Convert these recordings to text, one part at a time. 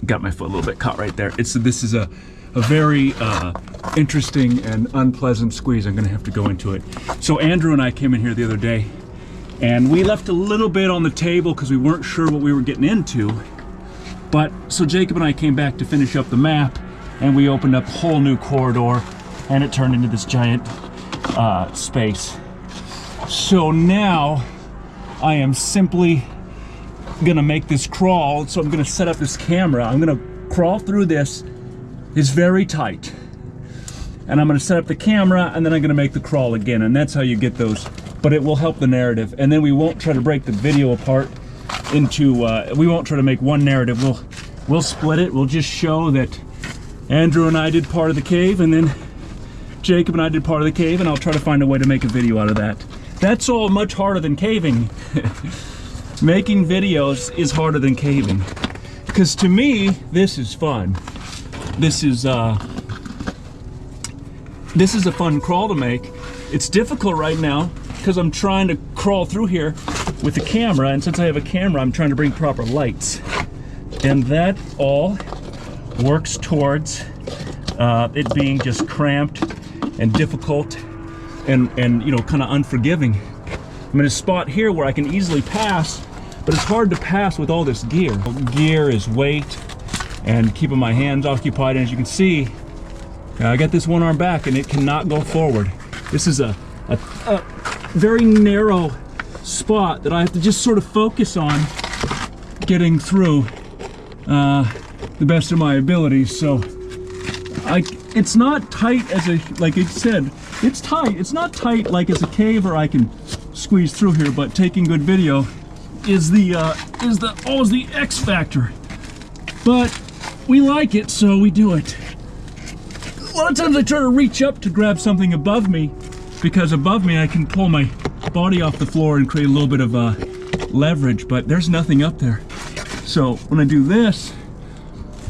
got my foot a little bit caught right there. This is a very interesting and unpleasant squeeze. I'm gonna have to go into it. So Andrew and I came in here the other day, and we left a little bit on the table because we weren't sure what we were getting into. But so Jacob and I came back to finish up the map, and we opened up a whole new corridor, and it turned into this giant space. So now I am simply gonna make this crawl. So I'm gonna set up this camera. I'm gonna crawl through this. It's very tight. And I'm gonna set up the camera, and then I'm gonna make the crawl again, and that's how you get those. But it will help the narrative. And then we won't try to break the video apart into, we won't try to make one narrative. We'll split it. We'll just show that Andrew and I did part of the cave, and then Jacob and I did part of the cave, and I'll try to find a way to make a video out of that. That's all much harder than caving. Making videos is harder than caving. Because to me, this is fun. This is a fun crawl to make. It's difficult right now because I'm trying to crawl through here with the camera, and since I have a camera, I'm trying to bring proper lights. And that all works towards it being just cramped and difficult and you know, kind of unforgiving. I'm in a spot here where I can easily pass, but it's hard to pass with all this gear. Gear is weight and keeping my hands occupied, and as you can see, I got this one arm back and it cannot go forward. This is a very narrow spot that I have to just sort of focus on getting through the best of my abilities. So it's not tight as a, like I said, it's tight. It's not tight like as a cave or I can squeeze through here, but taking good video is always the X factor. But we like it, so we do it. A lot of times I try to reach up to grab something above me, because above me I can pull my body off the floor and create a little bit of leverage, but there's nothing up there. So when I do this,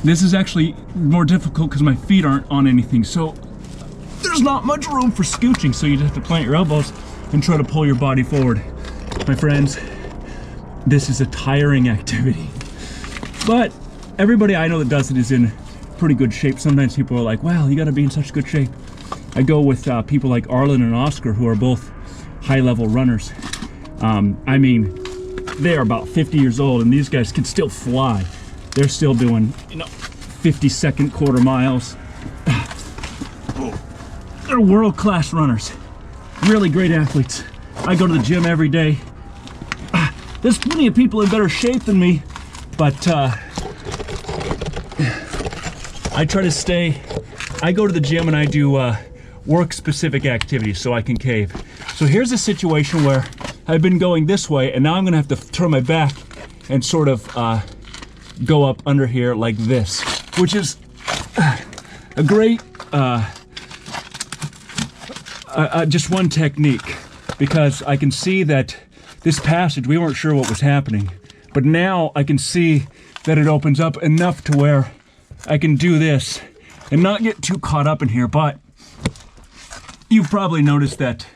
this is actually more difficult because my feet aren't on anything. So there's not much room for scooching, so you just have to plant your elbows and try to pull your body forward. My friends, this is a tiring activity. But everybody I know that does it is in pretty good shape. Sometimes people are like, wow, you gotta be in such good shape. I go with people like Arlen and Oscar, who are both high-level runners. I mean, they are about 50 years old, and these guys can still fly. They're still doing, you know, 50-second quarter miles. They're world-class runners. Really great athletes. I go to the gym every day. There's plenty of people in better shape than me, but I try to stay. I go to the gym and I do work-specific activities so I can cave. So here's a situation where I've been going this way, and now I'm gonna have to turn my back and sort of go up under here like this, which is a great, just one technique, because I can see that this passage, we weren't sure what was happening, but now I can see that it opens up enough to where I can do this and not get too caught up in here. But you've probably noticed that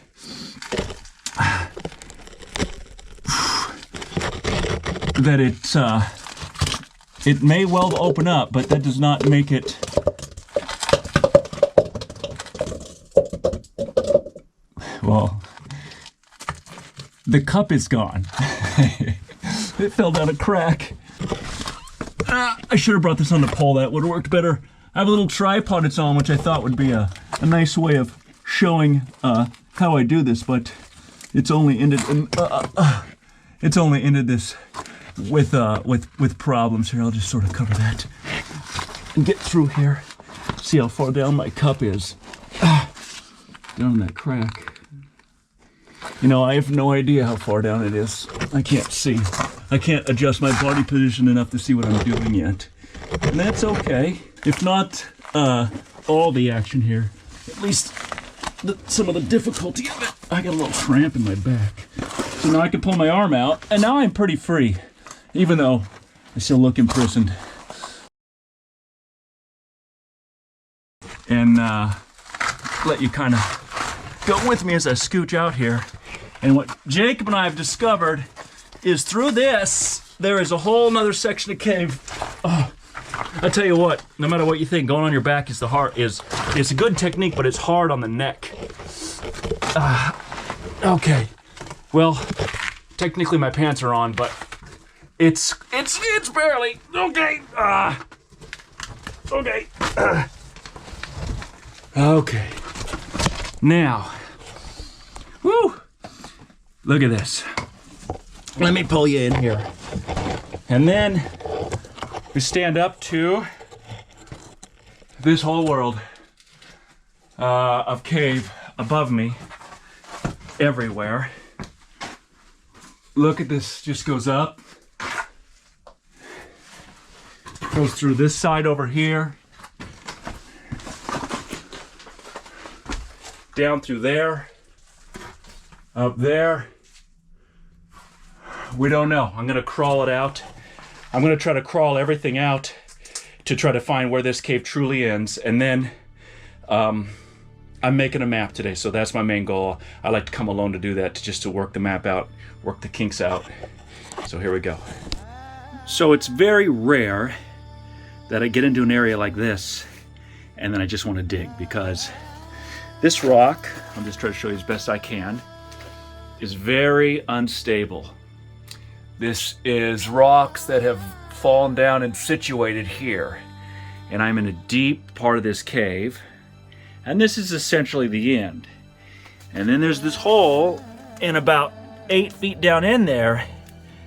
it may well open up, but that does not make it well. The cup is gone. It fell down a crack. I should have brought this on the pole. That would have worked better. I have a little tripod it's on, which I thought would be a nice way of showing how I do this, but it's only ended this with problems here. I'll just sort of cover that and get through here. See how far down my cup is. Down that crack. You know, I have no idea how far down it is. I can't see. I can't adjust my body position enough to see what I'm doing yet. And that's okay. If not all the action here, at least some of the difficulty of it. I got a little cramp in my back. So now I can pull my arm out, and now I'm pretty free, even though I still look imprisoned. And let you kind of go with me as I scooch out here. And what Jacob and I have discovered is through this, there is a whole nother section of cave. Oh, I tell you what, no matter what you think, going on your back is it's a good technique, but it's hard on the neck. Okay. Well, technically my pants are on, but it's barely. Okay. Okay. Okay. Now, woo! Look at this. Let me pull you in here. And then we stand up to this whole world of cave above me, everywhere. Look at this, just goes up. Goes through this side over here. Down through there. Up there. We don't know. I'm gonna crawl it out. I'm gonna try to crawl everything out to try to find where this cave truly ends. And then I'm making a map today, so that's my main goal. I like to come alone to do that, just to work the map out, work the kinks out. So here we go. So it's very rare that I get into an area like this and then I just want to dig, because this rock, I'm just trying to show you as best I can, is very unstable. This is rocks that have fallen down and situated here. And I'm in a deep part of this cave. And this is essentially the end. And then there's this hole, and about 8 feet down in there,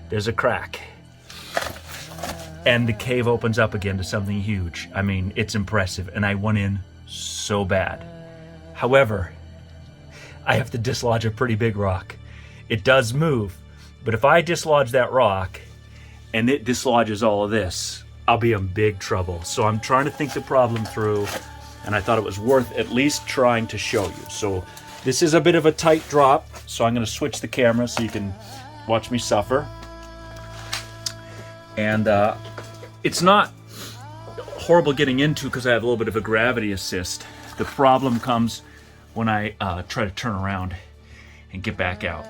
there's a crack. And the cave opens up again to something huge. I mean, it's impressive, and I went in so bad. However, I have to dislodge a pretty big rock. It does move, but if I dislodge that rock and it dislodges all of this, I'll be in big trouble. So I'm trying to think the problem through, and I thought it was worth at least trying to show you. So this is a bit of a tight drop, so I'm gonna switch the camera so you can watch me suffer. And it's not horrible getting into because I have a little bit of a gravity assist. The problem comes when I try to turn around and get back out,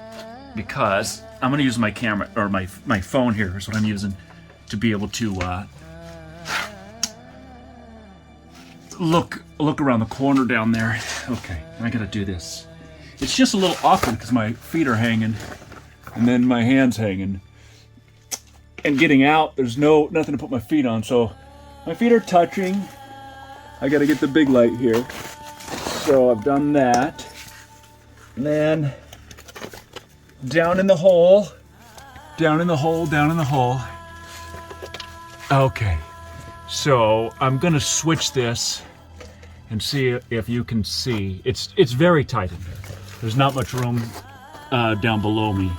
because I'm gonna use my camera, or my phone here is what I'm using to be able to look around the corner down there. Okay, I gotta do this. It's just a little awkward because my feet are hanging and then my hands hanging. And getting out, there's nothing to put my feet on, so my feet are touching. I gotta get the big light here. So I've done that. And then down in the hole, down in the hole, down in the hole. Okay, so I'm gonna switch this and see if you can see. It's very tight in there. There's not much room down below me.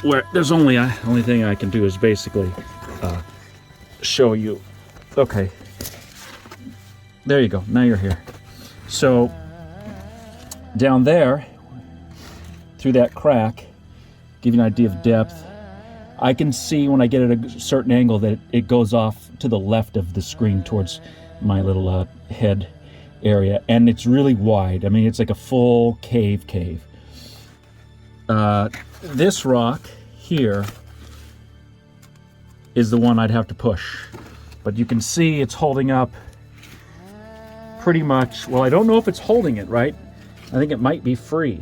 Where there's only thing I can do is basically show you. Okay, there you go. Now you're here. So down there, through that crack, give you an idea of depth. I can see when I get at a certain angle that it goes off to the left of the screen towards my little head area, and it's really wide. I mean, it's like a full cave. This rock here is the one I'd have to push, but you can see it's holding up pretty much. Well, I don't know if it's holding it right. I think it might be free,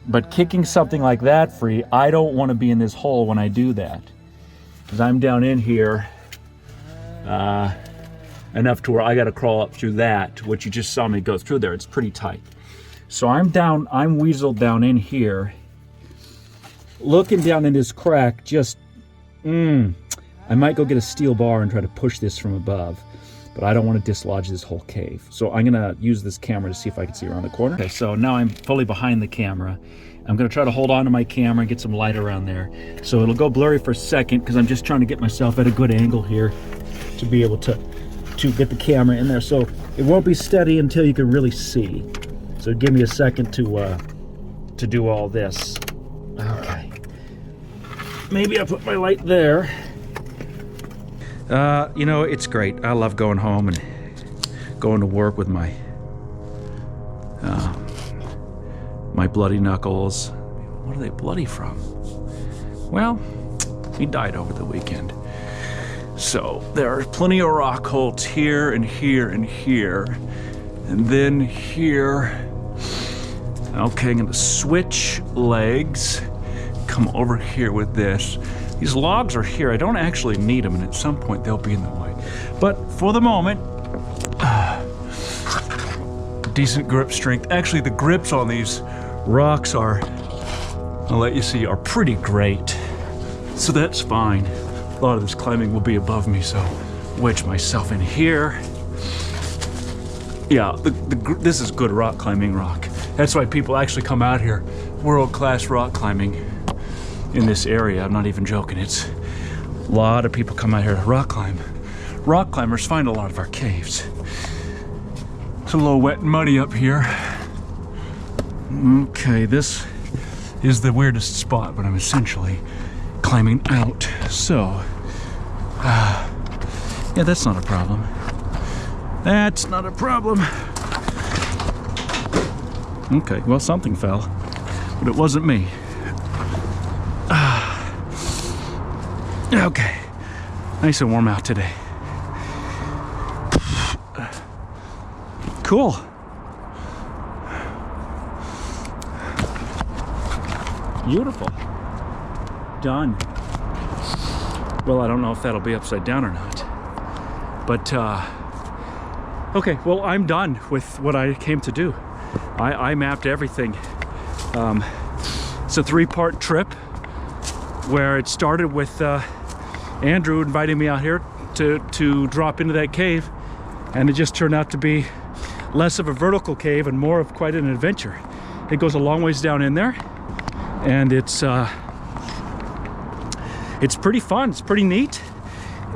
but kicking something like that free, I don't want to be in this hole when I do that, because I'm down in here enough to where I got to crawl up through that, which you just saw me go through there. It's pretty tight. So I'm weaseled down in here, looking down in this crack. I might go get a steel bar and try to push this from above, but I don't want to dislodge this whole cave. So I'm gonna use this camera to see if I can see around the corner. Okay, so now I'm fully behind the camera. I'm gonna try to hold on to my camera and get some light around there. So it'll go blurry for a second because I'm just trying to get myself at a good angle here to be able to get the camera in there. So it won't be steady until you can really see. So give me a second to do all this. Okay. Maybe I'll put my light there. You know, it's great. I love going home and going to work with my bloody knuckles. What are they bloody from? Well, he died over the weekend. So there are plenty of rock holds here and here and here. And then here. Okay, I'm gonna switch legs. Come over here with this. These logs are here. I don't actually need them, and at some point they'll be in the way. But for the moment, decent grip strength. Actually, the grips on these rocks are, I'll let you see, are pretty great. So that's fine. A lot of this climbing will be above me, so wedge myself in here. Yeah, this is good rock climbing rock. That's why people actually come out here. World-class rock climbing in this area. I'm not even joking. It's a lot of people come out here to rock climb. Rock climbers find a lot of our caves. It's a little wet and muddy up here. Okay, this is the weirdest spot, but I'm essentially climbing out. So, yeah, that's not a problem. That's not a problem. Okay, well, something fell, but it wasn't me. Okay, nice and warm out today. Cool. Beautiful. Done. Well, I don't know if that'll be upside down or not. But, okay, well, I'm done with what I came to do. I mapped everything. It's a 3-part trip where it started with Andrew inviting me out here to drop into that cave. And it just turned out to be less of a vertical cave and more of quite an adventure. It goes a long ways down in there, and it's pretty fun. It's pretty neat.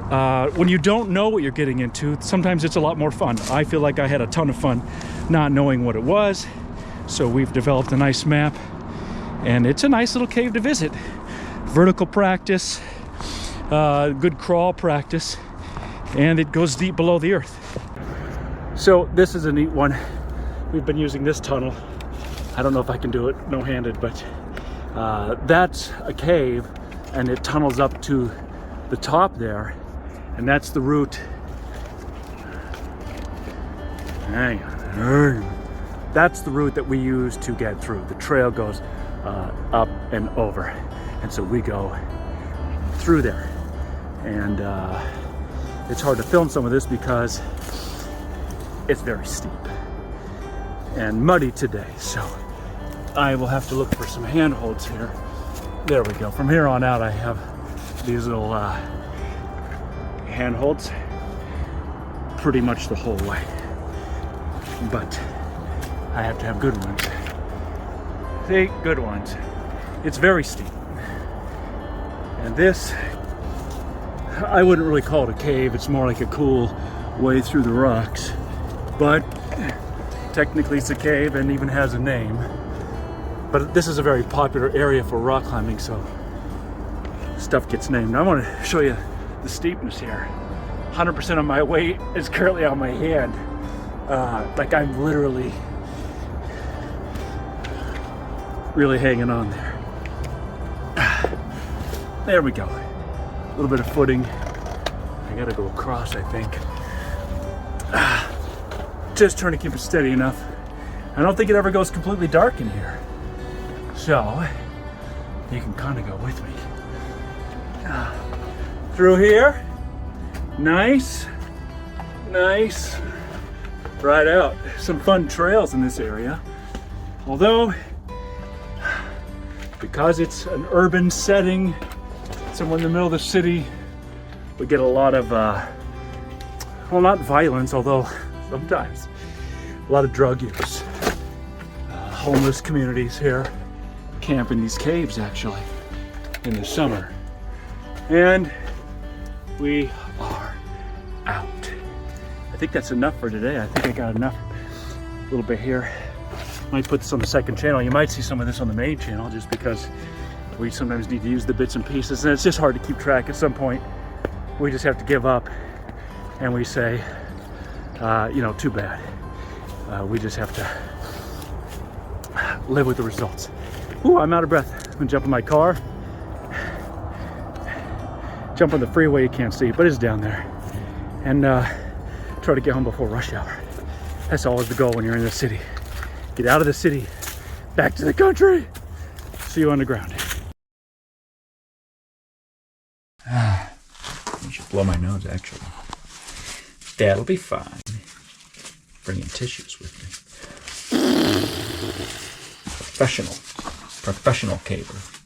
When you don't know what you're getting into, sometimes it's a lot more fun. I feel like I had a ton of fun not knowing what it was. So we've developed a nice map, and it's a nice little cave to visit. Vertical practice, good crawl practice, and it goes deep below the earth. So this is a neat one. We've been using this tunnel. I don't know if I can do it no-handed, but that's a cave, and it tunnels up to the top there, and that's the route. Hang on. That's the route that we use to get through. The trail goes up and over, and so we go through there. And it's hard to film some of this because it's very steep and muddy today, so I will have to look for some handholds here. There we go. From here on out, I have these little handholds pretty much the whole way, but I have to have good ones. See, good ones. It's very steep, and this, I wouldn't really call it a cave. It's more like a cool way through the rocks, but technically it's a cave and even has a name. But this is a very popular area for rock climbing, so stuff gets named. I want to show you the steepness here. 100% of my weight is currently on my hand. Like I'm literally really hanging on there. There we go. A little bit of footing. I gotta go across, I think. Just trying to keep it steady enough. I don't think it ever goes completely dark in here, so you can kind of go with me. Through here, nice, right out. Some fun trails in this area, although because it's an urban setting, somewhere in the middle of the city, we get a lot of, well, not violence, although sometimes, a lot of drug use. Homeless communities here camp in these caves, actually, in the summer. And we are out. I think that's enough for today. I think I got enough. A little bit here. Might put this on the second channel. You might see some of this on the main channel, just because we sometimes need to use the bits and pieces, and it's just hard to keep track. At some point, we just have to give up, and we say, you know, too bad. We just have to live with the results. Ooh, I'm out of breath. I'm gonna jump in my car. jump on the freeway you can't see, but it's down there. And try to get home before rush hour. That's always the goal when you're in the city. Get out of the city, back to the country. See you on the ground. I should blow my nose, actually. That'll be fine. Bringing tissues with me. Professional caver.